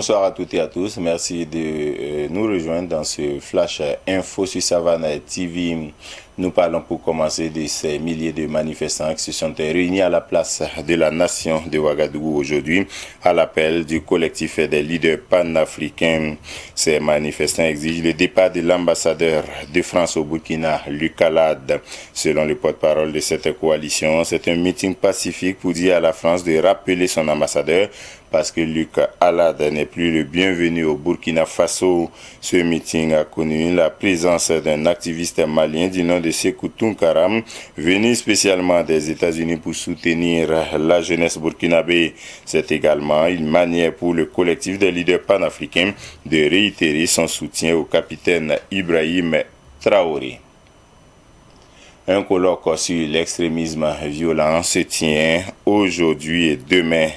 Bonsoir à toutes et à tous. Merci de nous rejoindre dans ce flash info sur Savane TV. Nous parlons pour commencer de ces milliers de manifestants qui se sont réunis à la place de la nation de Ouagadougou aujourd'hui à l'appel du collectif des leaders panafricains. Ces manifestants exigent le départ de l'ambassadeur de France au Burkina, Luc Alade. Selon le porte-parole de cette coalition, c'est un meeting pacifique pour dire à la France de rappeler son ambassadeur parce que Luc Alade n'est plus le bienvenu au Burkina Faso. Ce meeting a connu la présence d'un activiste malien du nom de Sékou Tounkara, venu spécialement des États-Unis pour soutenir la jeunesse burkinabé. C'est également une manière pour le collectif des leaders panafricains de réitérer son soutien au capitaine Ibrahim Traoré. Un colloque sur l'extrémisme violent se tient aujourd'hui et demain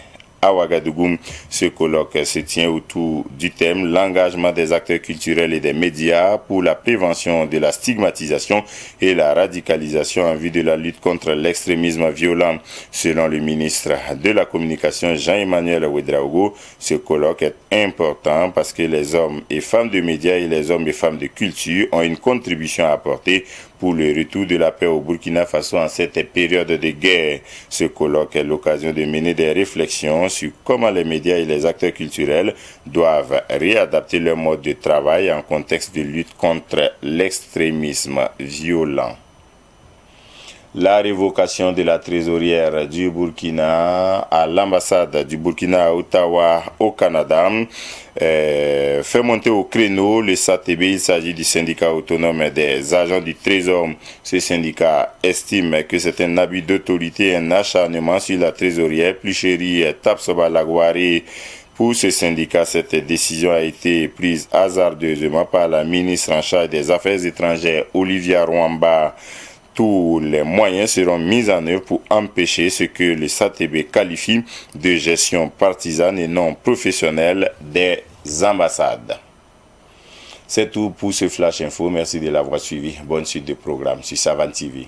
à Ouagadougou. Ce colloque se tient autour du thème l'engagement des acteurs culturels et des médias pour la prévention de la stigmatisation et la radicalisation en vue de la lutte contre l'extrémisme violent. Selon le ministre de la Communication Jean-Emmanuel Ouedraogo, ce colloque est important parce que les hommes et femmes de médias et les hommes et femmes de culture ont une contribution à apporter pour le retour de la paix au Burkina Faso en cette période de guerre. Ce colloque est l'occasion de mener des réflexions sur comment les médias et les acteurs culturels doivent réadapter leur mode de travail en contexte de lutte contre l'extrémisme violent. La révocation de la trésorière du Burkina à l'ambassade du Burkina à Ottawa au Canada fait monter au créneau le SATB. Il s'agit du syndicat autonome des agents du Trésor. Ce syndicat estime que c'est un abus d'autorité et un acharnement sur la trésorière plus chérie Tapsoba Lagouari. Pour ce syndicat, cette décision a été prise hasardeusement par la ministre en charge des Affaires étrangères, Olivia Rwamba. Tous les moyens seront mis en œuvre pour empêcher ce que le SATB qualifie de gestion partisane et non professionnelle des ambassades. C'est tout pour ce Flash Info. Merci de l'avoir suivi. Bonne suite de programme sur Savane TV.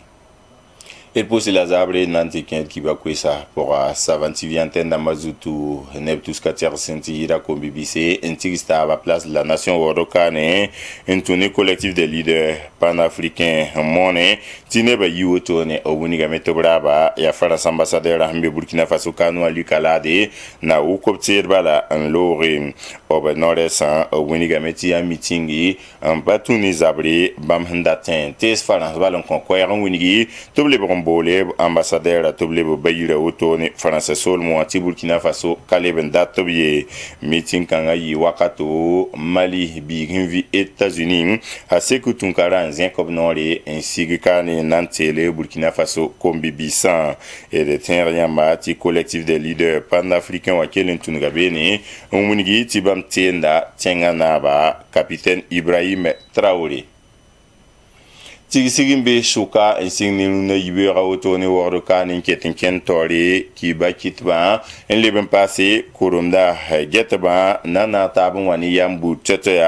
Et pour cela, zabre nantiquin qui va ça pour Savane TV antenne d'Amazutu, Neptus Katia Sentira comme BBC, intigista à la place de la nation Orokane, un tournée collectif des leaders panafricains monnaie, Tineba Yu tourné au Bunigameto Braba, et à France ambassadeur à Burkina Faso Kano à Lukalade, na Ukoptir Bala, en Loré, au Nord-Est, au Bunigameti à meeting, en Batouni Zabre, Bamhandatin, Tes France Ballon Concours, en Winigi, tous les Boleb ambassadeur à Toblebo Bayira Otone français Solmo à Burkina Faso Kaleben Datobier meeting Kangayi Wakato Mali Biginvi États-Unis à Sékou Tounkara Nzien Nord ainsi que Kane Nantele Burkina Faso Kombi Bissan et de Tenriama collectif des leaders panafricains Wakelen Tungabene Omunigi Tibam Tienda Tenganaba capitaine Ibrahim Traoré. Tigisigimbe shuka insigni na yibera otone woroka ninketin kentori ki bakitba en leben passé kurumda getba nana tabun wani yambu tete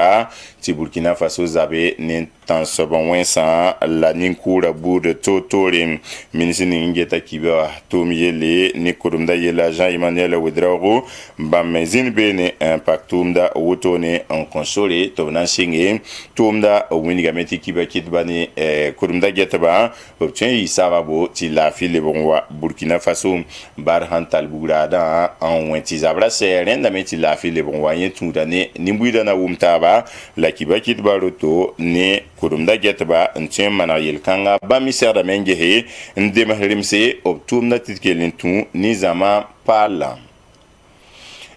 ti Burkina Faso zabe nin tan sobon wensan la ninkura bourde totorim ministre ningeta kiba tomiyele ni kurumda yela Jean-Emmanuel Ouedraogo bamezin bene impactumda wotone en console tobnan singe tumda winigameti kiba kitbani kurumda getba obtien isababo ti la file bonwa Burkina Faso barhan talburada en wenti zabra seren da meti la file bonwa yetundane nimbuida na wumtaba la kiba kitba roto ne kurumda getba ntien manayel kanga ba misera mengehe ndema rimse obtumna titkelintu nizama pala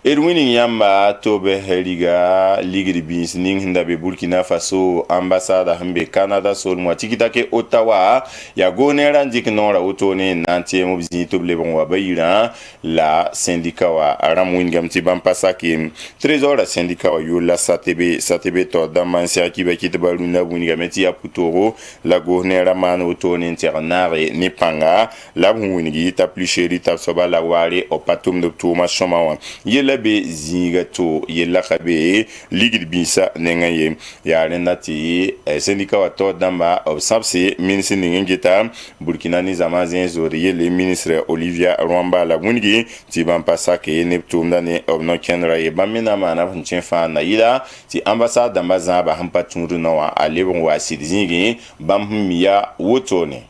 Erwini yamba tobe heliga ligri bins ning hindabe Burkina Faso ambassade hambe Canada sol mo tikitake Ottawa ya gonera ndik nora otone nantie mo bizini toble bon wa bayira la syndicat wa ramwin gamti bampasaki trésor la syndicat wa yo la SATB to damansia ki ba kitba luna wini gameti ya putoro la gonera man otone internare ni panga la wini ta plus chéri ta soba la ware opatum de tuma choma yela la be zinga to yella khabe ligid bisa nengaye ya renati syndicat wato damba obsabse ministre ngeta Burkina ni zamazin zoriye le ministre Olivia Rwamba la gungi ti ban pasake neptum dane obno kenra ye bamina mana nchin fa na ila ti ambassade damba zaba hampa tunru nawa alebon wasi zingi bam miya wotone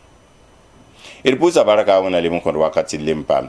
il pousa baraka wana le mon kon wakati lim pam